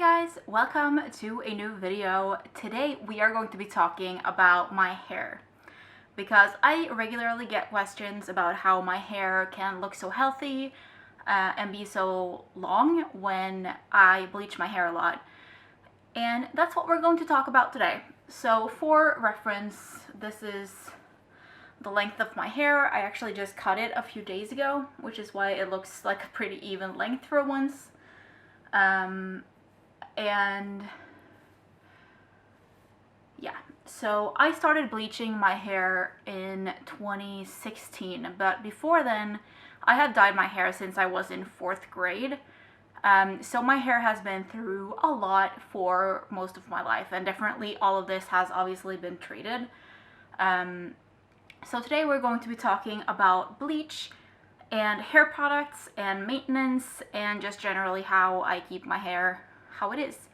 guys, welcome to a new video. Today we are going to be talking about my hair because I regularly get questions about how my hair can look so healthy and be so long when I bleach my hair a lot. And that's what we're going to talk about today. So for reference, this is the length of my hair. I actually just cut it a few days ago, which is why it looks like a pretty even length for once. And yeah, so I started bleaching my hair in 2016, but before then I had dyed my hair since I was in 4th grade. So my hair has been through a lot for most of my life, and definitely all of this has obviously been treated. So today we're going to be talking about bleach and hair products and maintenance and just generally how I keep my hair how it is.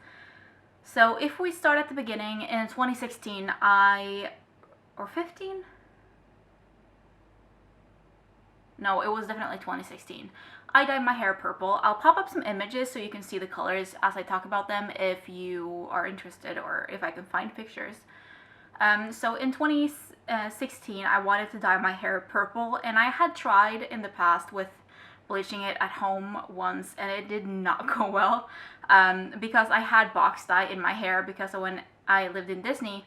So if we start at the beginning, in 2016 or 15? No, it was definitely 2016. I dyed my hair purple. I'll pop up some images so you can see the colors as I talk about them if you are interested or if I can find pictures. So in 2016 I wanted to dye my hair purple, and I had tried in the past with bleaching it at home once and it did not go well because I had box dye in my hair because when I lived in Disney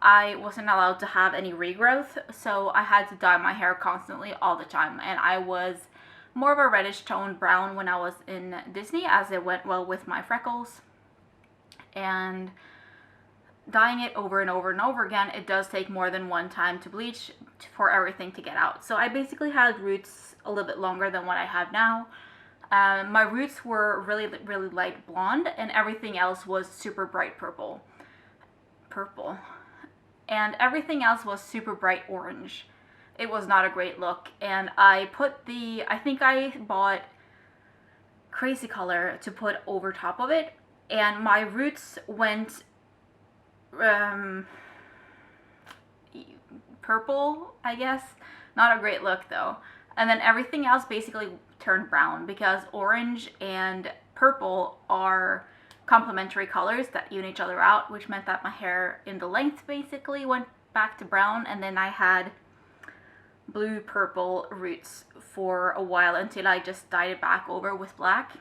I wasn't allowed to have any regrowth, so I had to dye my hair constantly all the time, and I was more of a reddish toned brown when I was in Disney as it went well with my freckles. And dyeing it over and over and over again, it does take more than one time to bleach for everything to get out. So I basically had roots a little bit longer than what I have now. My roots were really light blonde and everything else was super bright purple. And everything else was super bright orange. It was not a great look, and I think I bought crazy color to put over top of it, and my roots went purple, I guess. Not a great look though. And then everything else basically turned brown because orange and purple are complementary colors that even each other out, which meant that my hair in the length basically went back to brown, and then I had blue purple roots for a while until I just dyed it back over with black.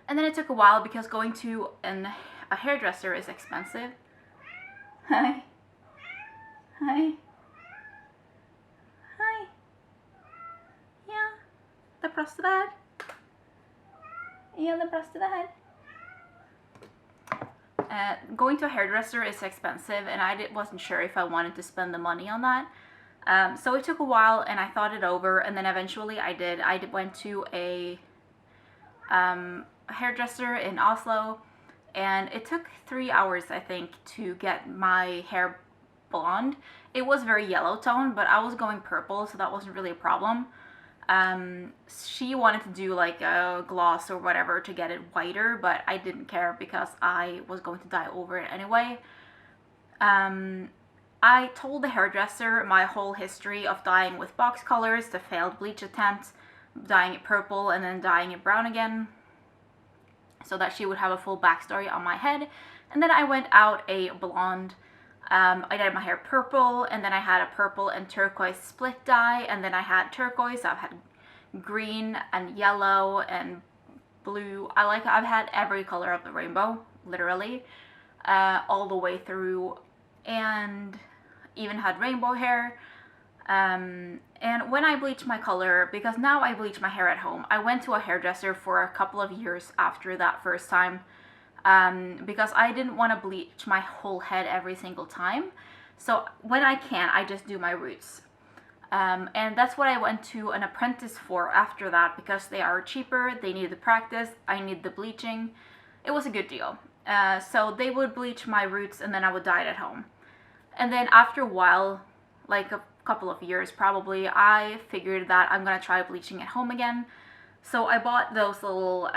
And then it took a while because going to a hairdresser is expensive. Hi. Hi. Hi. Yeah, the prostad. Yeah, the prostad. Going to a hairdresser is expensive, and I wasn't sure if I wanted to spend the money on that. So it took a while, and I thought it over, and then eventually I did. I went to a hairdresser in Oslo, and it took 3 hours, I think, to get my hair blonde. It was very yellow tone, but I was going purple, so that wasn't really a problem. She wanted to do like a gloss or whatever to get it whiter, but I didn't care because I was going to dye over it anyway. I told the hairdresser my whole history of dyeing with box colors, the failed bleach attempts, dyeing it purple and then dyeing it brown again, so that she would have a full backstory on my head. And then I went out a blonde. I dyed my hair purple, and then I had a purple and turquoise split dye, and then I had turquoise. I've had green and yellow and blue. I've had every color of the rainbow, literally, all the way through, and even had rainbow hair. And when I bleached my color, because now I bleach my hair at home, I went to a hairdresser for a couple of years after that first time, because I didn't want to bleach my whole head every single time. So when I can, I just do my roots. And that's what I went to an apprentice for after that, because they are cheaper, they need the practice, I need the bleaching. It was a good deal. So they would bleach my roots and then I would dye it at home. And then after a while, like a couple of years probably, I figured that I'm gonna try bleaching at home again. So I bought those little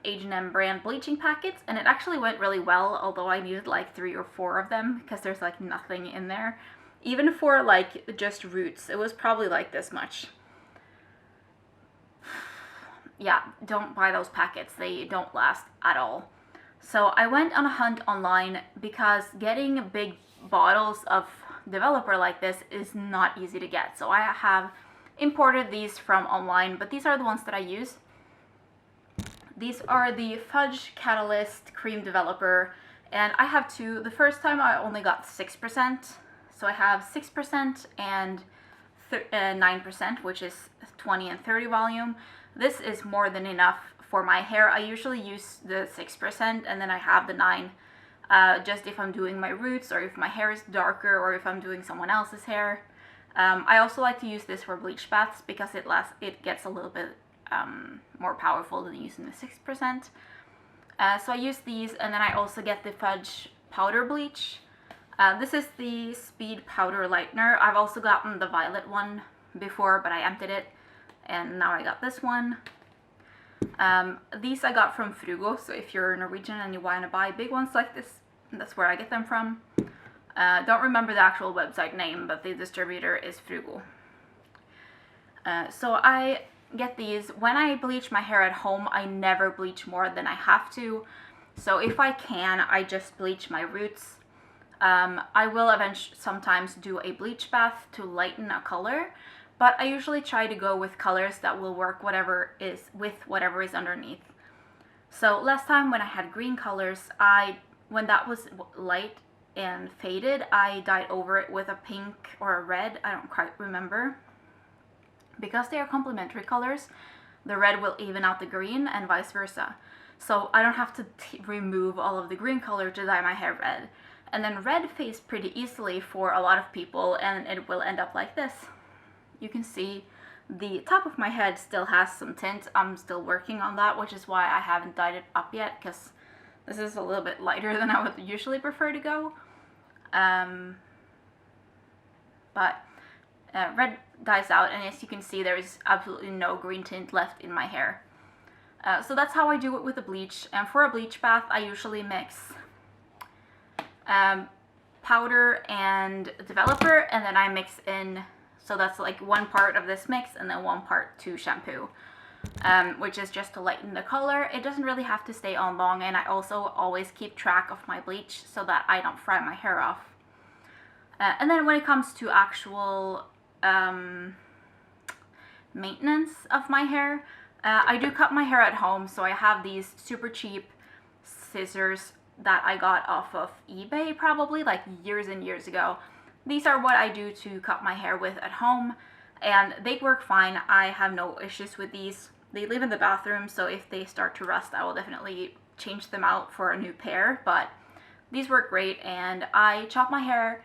H&M brand bleaching packets, and it actually went really well, although I needed like 3 or 4 of them because there's like nothing in there. Even for like just roots, it was probably like this much. yeah, don't buy those packets. They don't last at all. So I went on a hunt online because getting big bottles of developer like this is not easy to get. So I have imported these from online, but these are the ones that I use. These are the Fudge Catalyst Cream Developer, and I have two. The first time I only got 6%, so I have 6% and 9%, which is 20 and 30 volume. This is more than enough for my hair. I usually use the 6% and then I have the 9, just if I'm doing my roots or if my hair is darker or if I'm doing someone else's hair. I also like to use this for bleach baths because it gets a little bit more powerful than using the 6%. So I use these, and then I also get the Fudge powder bleach. This is the Speed Powder Lightener. I've also gotten the violet one before, but I emptied it, and now I got this one. These I got from Frugo, so if you're Norwegian and you want to buy big ones like this, that's where I get them from. Don't remember the actual website name, but the distributor is Frugo. So I get these. When I bleach my hair at home, I never bleach more than I have to. So if I can, I just bleach my roots. I will eventually sometimes do a bleach bath to lighten a color, but I usually try to go with colors that will work with whatever is underneath. So last time when I had green colors, when that was light and faded, I dyed over it with a pink or a red, I don't quite remember. Because they are complementary colors, the red will even out the green and vice versa. So I don't have to remove all of the green color to dye my hair red. And then red fades pretty easily for a lot of people, and it will end up like this. You can see the top of my head still has some tint. I'm still working on that, which is why I haven't dyed it up yet, because this is a little bit lighter than I would usually prefer to go. Red dyes out, and as you can see, there is absolutely no green tint left in my hair. So that's how I do it with the bleach. And for a bleach bath, I usually mix powder and developer, and then I mix in, so that's like one part of this mix and then one part to shampoo, which is just to lighten the color. It doesn't really have to stay on long, and I also always keep track of my bleach so that I don't fry my hair off. And then when it comes to actual maintenance of my hair, I do cut my hair at home, so I have these super cheap scissors that I got off of eBay probably like years and years ago. These are what I do to cut my hair with at home, and they work fine. I have no issues with these. They live in the bathroom, so if they start to rust, I will definitely change them out for a new pair, but these work great, and I chop my hair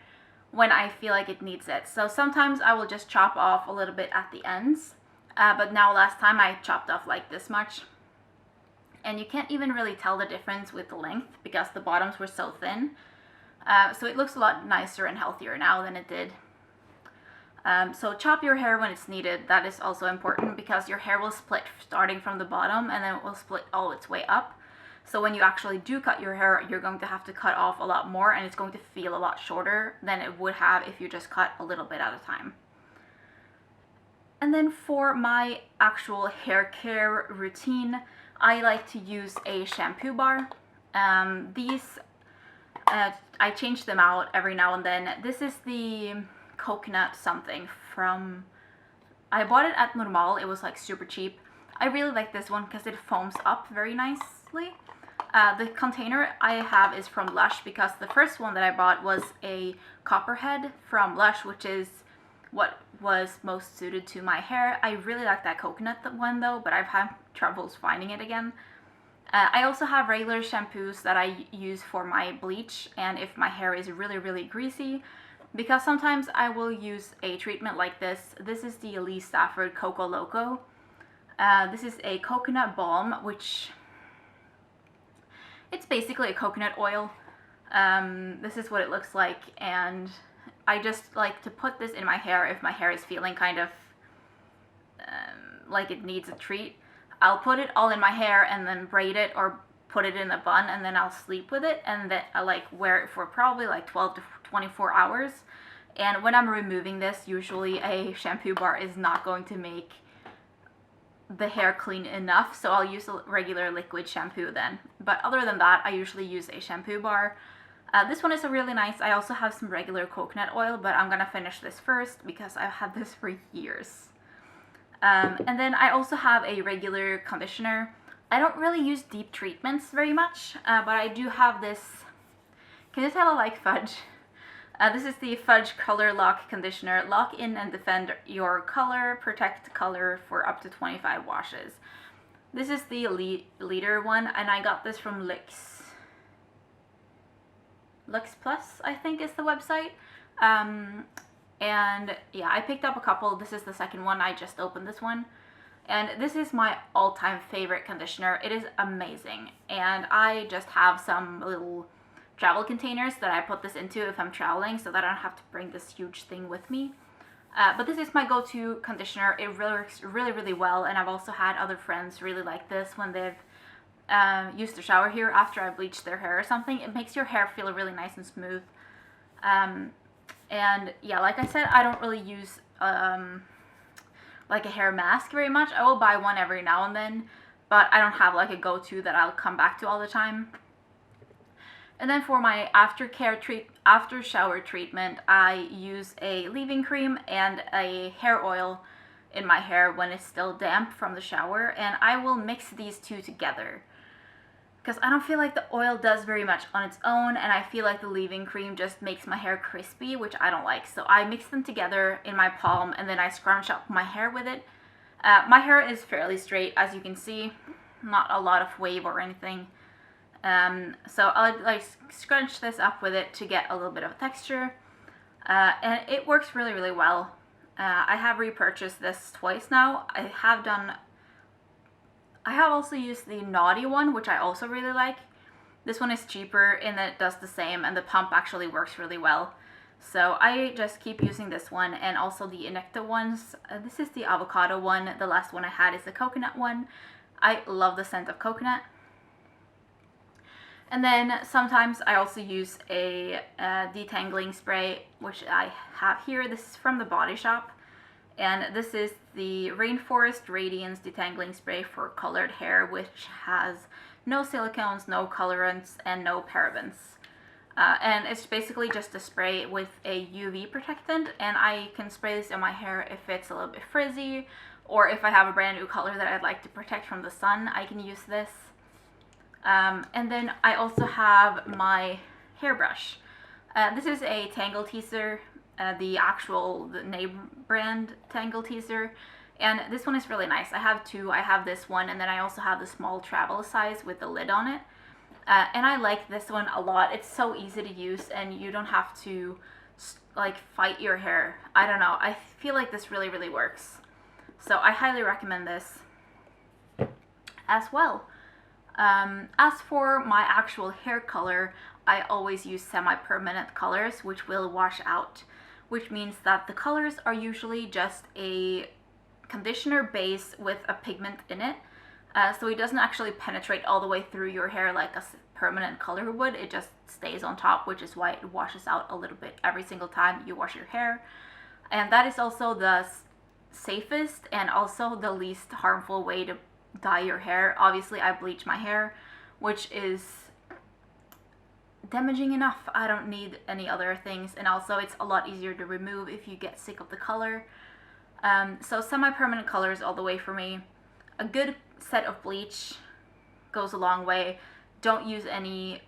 when I feel like it needs it. So sometimes I will just chop off a little bit at the ends, but now last time I chopped off like this much. And you can't even really tell the difference with the length because the bottoms were so thin. So it looks a lot nicer and healthier now than it did. So chop your hair when it's needed. That is also important because your hair will split starting from the bottom and then it will split all its way up. So when you actually do cut your hair, you're going to have to cut off a lot more, and it's going to feel a lot shorter than it would have if you just cut a little bit at a time. And then for my actual hair care routine, I like to use a shampoo bar. These, I change them out every now and then. This is the coconut something from, I bought it at Normal. It was like super cheap. I really like this one because it foams up very nicely. The container I have is from Lush because the first one that I bought was a copperhead from Lush, which is what was most suited to my hair. I really like that coconut one though, but I've had troubles finding it again. I also have regular shampoos that I use for my bleach, and if my hair is really greasy, because sometimes I will use a treatment like this. This is the Lee Stafford Coco Loco. This is a coconut balm, which it's basically a coconut oil. This is what it looks like, and I just like to put this in my hair if my hair is feeling kind of like it needs a treat. I'll put it all in my hair and then braid it or put it in a bun, and then I'll sleep with it, and then I like wear it for probably like 12 to 24 hours. And when I'm removing this, usually a shampoo bar is not going to make the hair clean enough, so I'll use a regular liquid shampoo then. But other than that, I usually use a shampoo bar. This one is a really nice. I also have some regular coconut oil, but I'm gonna finish this first because I've had this for years. And then I also have a regular conditioner. I don't really use deep treatments very much, but I do have this. Can you tell I like Fudge? This is the Fudge Color Lock Conditioner. Lock in and defend your color, protect color for up to 25 washes. This is the liter one, and I got this from Lux Plus, I think is the website. And yeah, I picked up a couple. This is the second one. I just opened this one. And this is my all-time favorite conditioner. It is amazing. And I just have some little travel containers that I put this into if I'm traveling, so that I don't have to bring this huge thing with me. But this is my go-to conditioner. It really works really, really well, and I've also had other friends really like this when they've used the shower here after I bleached their hair or something. It makes your hair feel really nice and smooth. And yeah, like I said, I don't really use like a hair mask very much. I will buy one every now and then, but I don't have like a go-to that I'll come back to all the time. And then for my after shower treatment, I use a leave-in cream and a hair oil in my hair when it's still damp from the shower, and I will mix these two together because I don't feel like the oil does very much on its own, and I feel like the leave-in cream just makes my hair crispy, which I don't like. So I mix them together in my palm, and then I scrunch up my hair with it. My hair is fairly straight, as you can see, not a lot of wave or anything. So I'll like scrunch this up with it to get a little bit of texture, and it works really, really well. I have repurchased this twice now. I have also used the Naughty one, which I also really like. This one is cheaper and it does the same, and the pump actually works really well. So I just keep using this one, and also the Inecta ones. This is the avocado one. The last one I had is the coconut one. I love the scent of coconut. And then sometimes I also use a detangling spray, which I have here. This is from the Body Shop. And this is the Rainforest Radiance Detangling Spray for colored hair, which has no silicones, no colorants, and no parabens. And it's basically just a spray with a UV protectant, and I can spray this in my hair if it's a little bit frizzy, or if I have a brand new color that I'd like to protect from the sun, I can use this. And then I also have my hairbrush. This is a Tangle Teaser, the name brand Tangle Teaser, and this one is really nice. I have two. I have this one, and then I also have the small travel size with the lid on it. And I like this one a lot. It's so easy to use, and you don't have to like fight your hair. I don't know. I feel like this really, really works. So I highly recommend this as well. As for my actual hair color, I always use semi-permanent colors, which will wash out, which means that the colors are usually just a conditioner base with a pigment in it. So it doesn't actually penetrate all the way through your hair like a permanent color would. It just stays on top, which is why it washes out a little bit every single time you wash your hair. And that is also the safest and also the least harmful way to dye your hair. Obviously, I bleach my hair, which is damaging enough. I don't need any other things, and also it's a lot easier to remove if you get sick of the color. So semi-permanent colors all the way for me. A good set of bleach goes a long way. Don't use any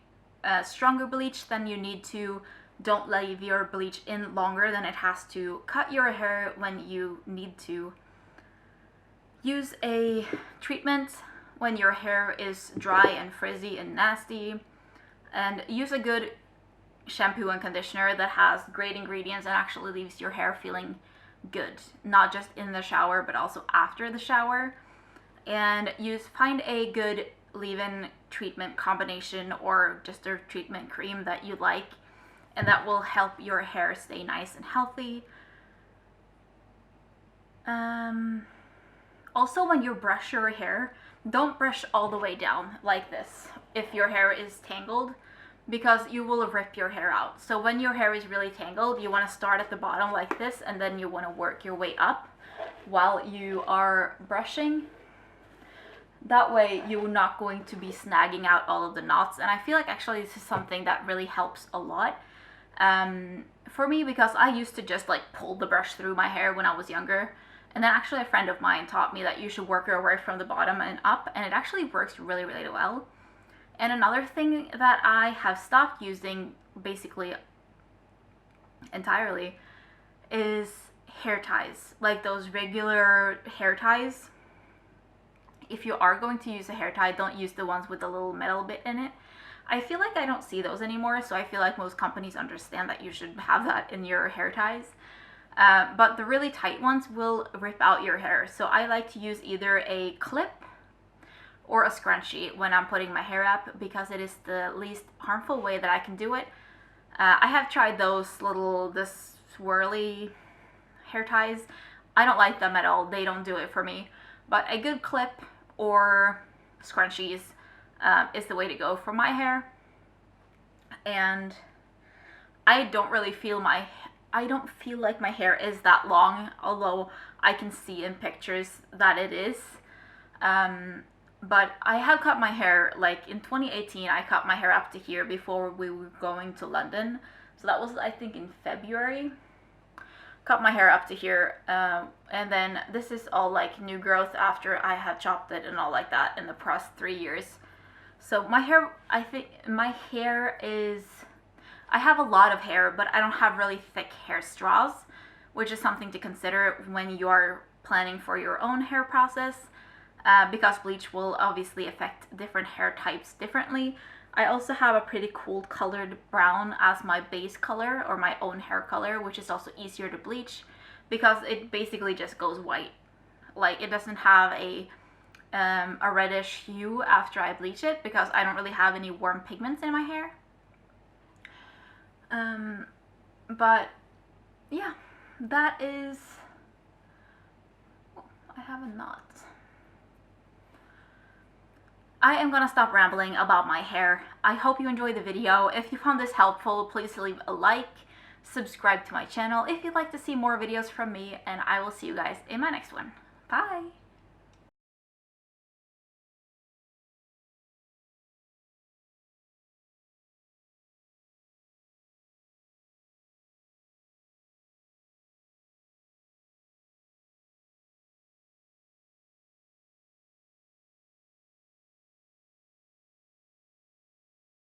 stronger bleach than you need to. Don't leave your bleach in longer than it has to. Cut your hair when you need to. Use a treatment when your hair is dry and frizzy and nasty. And use a good shampoo and conditioner that has great ingredients and actually leaves your hair feeling good. Not just in the shower, but also after the shower. And find a good leave-in treatment combination or just a treatment cream that you like, and that will help your hair stay nice and healthy. Also, when you brush your hair, don't brush all the way down like this if your hair is tangled, because you will rip your hair out. So when your hair is really tangled, you want to start at the bottom like this, and then you want to work your way up while you are brushing. That way you're not going to be snagging out all of the knots. And I feel like actually this is something that really helps a lot for me, because I used to just like pull the brush through my hair when I was younger. And then actually a friend of mine taught me that you should work your way from the bottom and up, and it actually works really, really well. And another thing that I have stopped using basically entirely is hair ties, like those regular hair ties. If you are going to use a hair tie, don't use the ones with the little metal bit in it. I feel like I don't see those anymore, so I feel like most companies understand that you should have that in your hair ties. But the really tight ones will rip out your hair, so I like to use either a clip or a scrunchie when I'm putting my hair up, because it is the least harmful way that I can do it. I have tried the swirly hair ties. I don't like them at all. They don't do it for me. But a good clip or scrunchies is the way to go for my hair. And I don't feel like my hair is that long, although I can see in pictures that it is. But I have cut my hair, like in 2018, I cut my hair up to here before we were going to London. So that was, I think, in February. Cut my hair up to here, and then this is all like new growth after I had chopped it and all like that in the past 3 years. So my hair, I think my hair is, I have a lot of hair, but I don't have really thick hair straws, which is something to consider when you are planning for your own hair process, because bleach will obviously affect different hair types differently. I also have a pretty cool colored brown as my base color, or my own hair color, which is also easier to bleach because it basically just goes white. Like, it doesn't have a reddish hue after I bleach it, because I don't really have any warm pigments in my hair. But yeah, that is, oh, I have a knot. I am gonna stop rambling about my hair. I hope you enjoyed the video. If you found this helpful, please leave a like, subscribe to my channel if you'd like to see more videos from me, and I will see you guys in my next one. Bye!